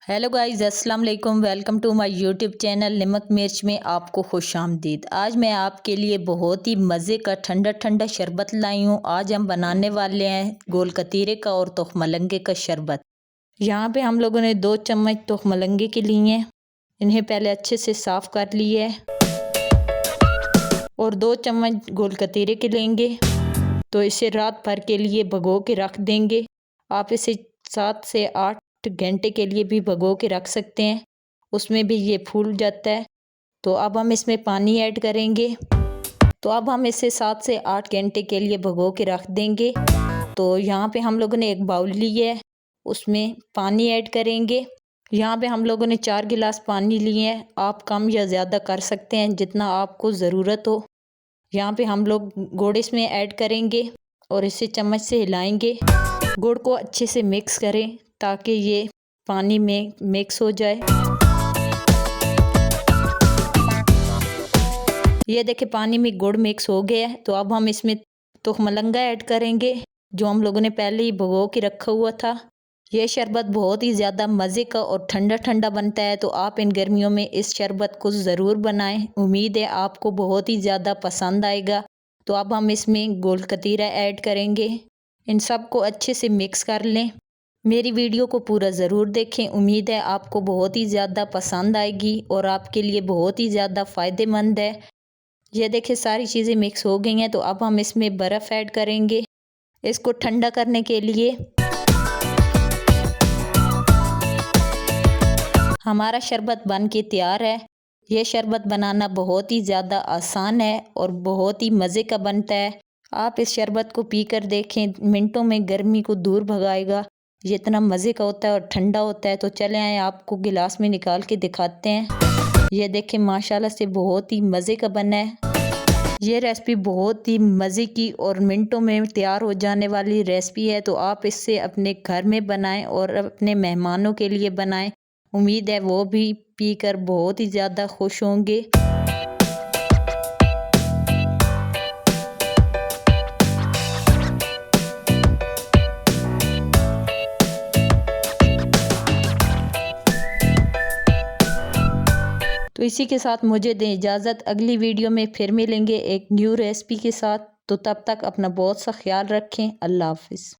Hello guys, अस्सलाम वालेकुम। Welcome to my YouTube channel Namak Mirch में आपको खुशामदीद। आज मैं आपके लिए बहुत ही मज़े का ठंडा ठंडा शरबत लाई हूँ। आज हम बनाने वाले हैं गोल कतीरे का और तुखमलंगे का शरबत। यहाँ पे हम लोगों ने 2 चम्मच तुखमलंगे के लिए हैं। इन्हें पहले अच्छे से साफ़ कर लिए है और 2 चम्मच गोल कतीरे के लेंगे तो इसे रात भर के लिए भिगो के रख देंगे। आप इसे 7 से 8 घंटे के लिए भी भिगो के रख सकते हैं, उसमें भी ये फूल जाता है। तो अब हम इसमें पानी ऐड करेंगे। तो अब हम इसे 7 से 8 घंटे के लिए भिगो के रख देंगे। तो यहाँ पे हम लोगों ने एक बाउल लिया है, उसमें पानी ऐड करेंगे। यहाँ पे हम लोगों ने 4 गिलास पानी लिए हैं। आप कम या ज़्यादा कर सकते हैं जितना आपको ज़रूरत हो। यहाँ पे हम लोग गुड़ इसमें ऐड करेंगे और इसे चम्मच से हिलाएंगे। गुड़ को अच्छे से मिक्स करें ताकि ये पानी में मिक्स हो जाए। ये देखिए पानी में गुड़ मिक्स हो गया है। तो अब हम इसमें तुखमलंगा ऐड करेंगे जो हम लोगों ने पहले ही भिगो के रखा हुआ था। यह शरबत बहुत ही ज़्यादा मज़े का और ठंडा ठंडा बनता है। तो आप इन गर्मियों में इस शरबत को ज़रूर बनाएं। उम्मीद है आपको बहुत ही ज़्यादा पसंद आएगा। तो अब हम इसमें गोल कतीरा ऐड करेंगे। इन सब को अच्छे से मिक्स कर लें। मेरी वीडियो को पूरा ज़रूर देखें। उम्मीद है आपको बहुत ही ज़्यादा पसंद आएगी और आपके लिए बहुत ही ज़्यादा फ़ायदेमंद है। ये देखिए सारी चीज़ें मिक्स हो गई हैं। तो अब हम इसमें बर्फ़ ऐड करेंगे इसको ठंडा करने के लिए। हमारा शरबत बन के तैयार है। यह शरबत बनाना बहुत ही ज़्यादा आसान है और बहुत ही मज़े का बनता है। आप इस शरबत को पीकर देखें, मिनटों में गर्मी को दूर भगाएगा। ये इतना मज़े का होता है और ठंडा होता है। तो चले आए आपको गिलास में निकाल के दिखाते हैं। ये देखें माशाल्लाह से बहुत ही मज़े का बना है। ये रेसिपी बहुत ही मज़े की और मिनटों में तैयार हो जाने वाली रेसिपी है। तो आप इससे अपने घर में बनाएं और अपने मेहमानों के लिए बनाएं। उम्मीद है वो भी पीकर बहुत ही ज़्यादा खुश होंगे। तो इसी के साथ मुझे दें इजाज़त। अगली वीडियो में फिर मिलेंगे एक न्यू रेसिपी के साथ। तो तब तक अपना बहुत सा ख्याल रखें। अल्लाह हाफ़िज़।